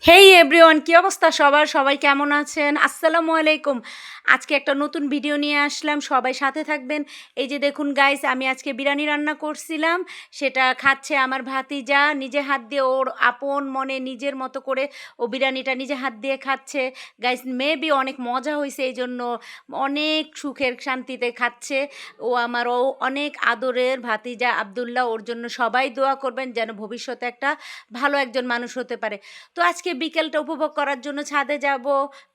হেই everyone, কি অবস্থা সবার? সবাই কেমন আছেন? আসসালামু আলাইকুম। আজকে একটা নতুন ভিডিও নিয়ে আসলাম, সবাই সাথে থাকবেন। এই যে দেখুন গাইস, আমি আজকে বিরিয়ানি রান্না করছিলাম, সেটা খাচ্ছে আমার ভাতিজা নিজে হাত দিয়ে, ওর আপন মনে নিজের মতো করে ও বিরিয়ানিটা নিজে হাত দিয়ে খাচ্ছে। গাইস, মেবি অনেক মজা হয়েছে, এই জন্য অনেক সুখের শান্তিতে খাচ্ছে। ও অনেক আদরের ভাতিজা আব্দুল্লাহ, ওর জন্য সবাই দোয়া করবেন যেন ভবিষ্যতে একটা ভালো একজন মানুষ হতে পারে। তো আজকে বিকেলটা উপভোগ করার জন্য ছাদে যাব,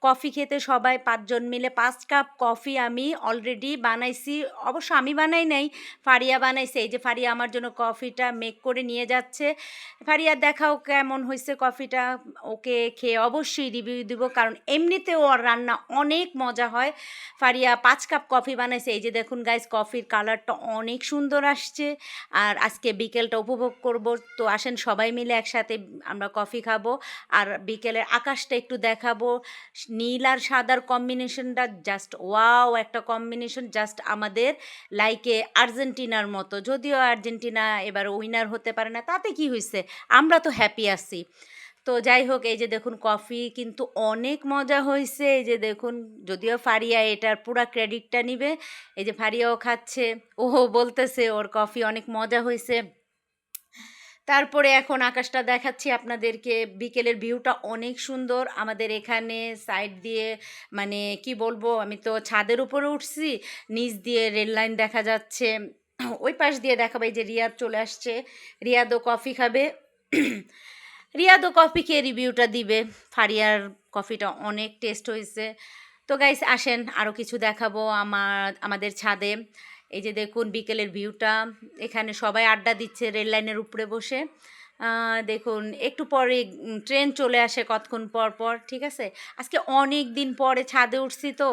কফি খেতে সবাই ৫ জন মিলে ৫ কাপ কফি আমি অলরেডি বানাইছি। অবশ্য আমি বানাই নাই, ফারিয়া বানাইছে। এই যে ফারিয়া আমার জন্য কফিটা মেক করে নিয়ে যাচ্ছে। ফারিয়া, দেখাও কেমন হয়েছে কফিটা। ওকে খেয়ে অবশ্যই রিভিউ দিব, কারণ এমনিতেও ওর রান্না অনেক মজা হয়। ফারিয়া ৫ কাপ কফি বানাইছে। এই যে দেখুন গাইস, কফির কালারটা অনেক সুন্দর আসছে। আর আজকে বিকেলটা উপভোগ করব, তো আসেন সবাই মিলে একসাথে আমরা কফি খাবো। আর বিকেলের আকাশটা একটু দেখাবো। নীল আর সাদার কম্বিনেশনটা জাস্ট ওয়াও, একটা কম্বিনেশন জাস্ট আমাদের লাইকে আর্জেন্টিনার মতো। যদিও আর্জেন্টিনা এবার উইনার হতে পারে না, তাতে কি হয়েছে, আমরা তো হ্যাপি আছি। তো যাই হোক, এই যে দেখুন কফি কিন্তু অনেক মজা হয়েছে। এই যে দেখুন, যদিও ফারিয়া এটার পুরা ক্রেডিটটা নিবে। এই যে ফারিয়াও খাচ্ছে, ওহো বলতেছে ওর কফি অনেক মজা হয়েছে। তারপরে এখন আকাশটা দেখাচ্ছি আপনাদেরকে। বিকেলের ভিউটা অনেক সুন্দর আমাদের এখানে সাইড দিয়ে, মানে কি বলবো, আমি তো ছাদের উপরে উঠছি, নিচ দিয়ে রেল লাইন দেখা যাচ্ছে। ওই পাশ দিয়ে দেখাবো। এই যে রিয়াদ চলে আসছে, রিয়াদও কফি খাবে। রিয়াদও কফি খেয়ে রিভিউটা দিবে। ফারিয়ার কফিটা অনেক টেস্ট হয়েছে। তো গাইস আসেন আরও কিছু দেখাবো আমাদের ছাদে। এই যে দেখুন বিকেলের ভিউটা, এখানে সবাই আড্ডা দিচ্ছে রেল লাইনের উপরে বসে। দেখুন একটু পরে ট্রেন চলে আসে কতক্ষণ পর পর, ঠিক আছে। আজকে অনেক দিন পরে ছাদে উঠছি, তো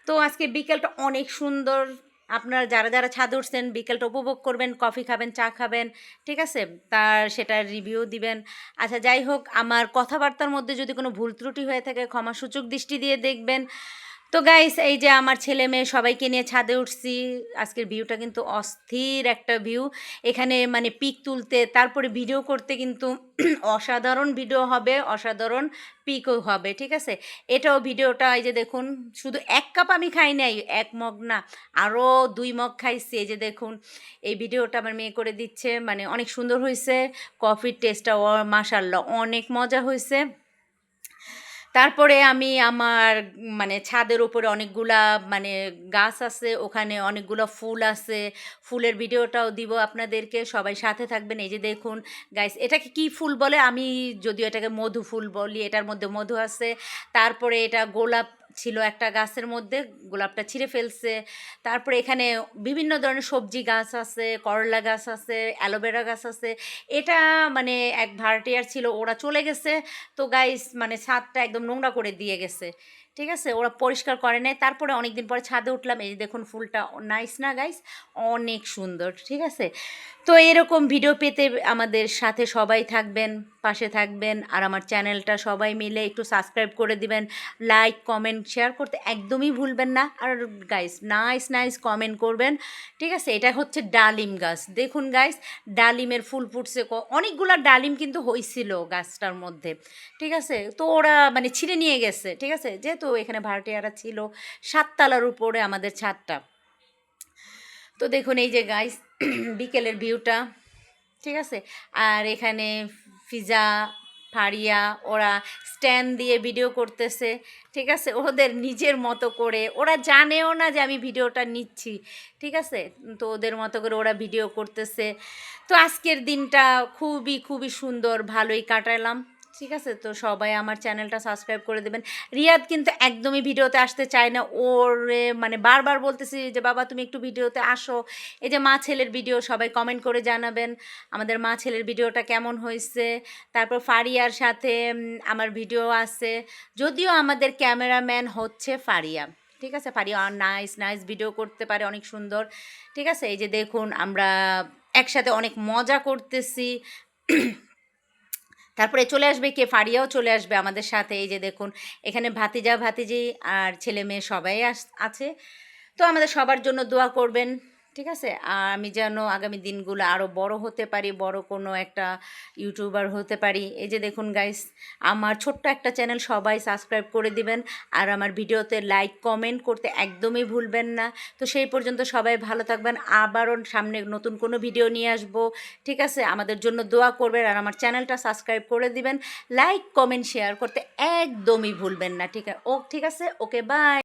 তো আজকে বিকেলটা অনেক সুন্দর। আপনারা যারা যারা ছাদে উঠছেন বিকেলটা উপভোগ করবেন, কফি খাবেন, চা খাবেন, ঠিক আছে, তার সেটার রিভিউ দিবেন। আচ্ছা যাই হোক, আমার কথাবার্তার মধ্যে যদি কোনো ভুল ত্রুটি হয়ে থাকে ক্ষমাসূচক দৃষ্টি দিয়ে দেখবেন। তো গাইস, এই যে আমার ছেলে মেয়ে সবাইকে নিয়ে ছাদে উঠছি। আজকের ভিউটা কিন্তু অস্থির একটা ভিউ। এখানে মানে পিক তুলতে, তারপরে ভিডিও করতে কিন্তু অসাধারণ ভিডিও হবে, অসাধারণ পিকও হবে, ঠিক আছে। এটাও ভিডিওটা, এই যে দেখুন, শুধু ১ কাপ আমি খাই নাই, ১ মগ না, আরও ২ মগ খাইছি। এই যে দেখুন, এই ভিডিওটা আমার মেয়ে করে দিচ্ছে, মানে অনেক সুন্দর হয়েছে। কফির টেস্টটাও মাশাআল্লাহ অনেক মজা হয়েছে। তারপরে আমি আমার মানে ছাদের উপরে অনেকগুলা মানে গাছ আছে, ওখানে অনেকগুলো ফুল আছে, ফুলের ভিডিওটাও দিব আপনাদেরকে, সবাই সাথে থাকবেন। এই যে দেখুন গাইস, এটাকে কি ফুল বলে, আমি যদিও এটাকে মধু ফুল বলি, এটার মধ্যে মধু আছে। তারপরে এটা গোলাপ ছিল একটা গাছের মধ্যে, গোলাপটা ছিঁড়ে ফেলছে। তারপরে এখানে বিভিন্ন ধরনের সবজি গাছ আছে, করলা গাছ আছে, অ্যালোভেরা গাছ আছে। এটা মানে এক ভাড়াটিয়ার ছিল, ওরা চলে গেছে। তো গাইস মানে ছাদটা একদম নোংরা করে দিয়ে গেছে, ঠিক আছে, ওরা পরিষ্কার করে নাই। তারপরে অনেক দিন পরে ছাদে উঠলাম, এই যে দেখুন ফুলটা নাইস না গাইস, অনেক সুন্দর, ঠিক আছে। তো এরকম ভিডিও পেতে আমাদের সাথে সবাই থাকবেন, পাশে থাকবেন। আর আমার চ্যানেলটা সবাই মিলে একটু সাবস্ক্রাইব করে দিবেন, লাইক কমেন্ট শেয়ার করতে একদমই ভুলবেন না। আর গাইস নাইস নাইস কমেন্ট করবেন, ঠিক আছে। এটা হচ্ছে ডালিম গাছ, দেখুন গাইস, ডালিমের ফুল ফুটছে, অনেকগুলা ডালিম কিন্তু হয়েছিল গাছটার মধ্যে, ঠিক আছে। তো ওরা মানে ছিঁড়ে নিয়ে গেছে, ঠিক আছে, যেহেতু এখানে ভাড়াটিয়ারা ছিল। ৭ তলার উপরে আমাদের ছাদটা। তো দেখুন এই যে গাইস বিকেলের ভিউটা, ঠিক আছে। আর এখানে ফিজা, ফারিয়া ওরা স্ট্যান্ড দিয়ে ভিডিও করতেছে, ঠিক আছে, ওদের নিজের মতো করে, ওরা জানেও না যে আমি ভিডিওটা নিচ্ছি, ঠিক আছে। তো ওদের মতো করে ওরা ভিডিও করতেছে। তো আজকের দিনটা খুবই খুবই সুন্দর, ভালোই কাটালাম, ঠিক আছে। তো সবাই আমার চ্যানেলটা সাবস্ক্রাইব করে দেবেন। রিয়াদ কিন্তু একদমই ভিডিওতে আসতে চায় না, ওর মানে বারবার বলতেছি যে বাবা তুমি একটু ভিডিওতে আসো। এই যে মা ছেলের ভিডিও, সবাই কমেন্ট করে জানাবেন আমাদের মা ছেলের ভিডিওটা কেমন হয়েছে। তারপর ফারিয়ার সাথে আমার ভিডিও আছে, যদিও আমাদের ক্যামেরাম্যান হচ্ছে ফারিয়া, ঠিক আছে। ফারিয়া নাইস নাইস ভিডিও করতে পারে, অনেক সুন্দর, ঠিক আছে। এই যে দেখুন আমরা একসাথে অনেক মজা করতেছি। তারপরে চলে আসবে কে, ফারিয়াও চলে আসবে আমাদের সাথে। এই যে দেখুন এখানে ভাতিজা ভাতিজি আর ছেলে মেয়ে সবাই আছে। তো আমাদের সবার জন্য দোয়া করবেন, ঠিক আছে? আর আমি যেন আগামী দিনগুলো আরও বড় হতে পারি, বড় কোনো একটা ইউটিউবার হতে পারি। এই যে দেখুন গাইস, আমার ছোট্ট একটা চ্যানেল, সবাই সাবস্ক্রাইব করে দিবেন। আর আমার ভিডিওতে লাইক, কমেন্ট করতে একদমই ভুলবেন না। তো সেই পর্যন্ত সবাই ভালো থাকবেন। আবারও সামনে নতুন কোনো ভিডিও নিয়ে আসবো। ঠিক আছে? আমাদের জন্য দোয়া করবেন আর আমার চ্যানেলটা সাবস্ক্রাইব করে দিবেন। লাইক, কমেন্ট, শেয়ার করতে একদমই ভুলবেন না। ঠিক আছে? ওকে, বাই।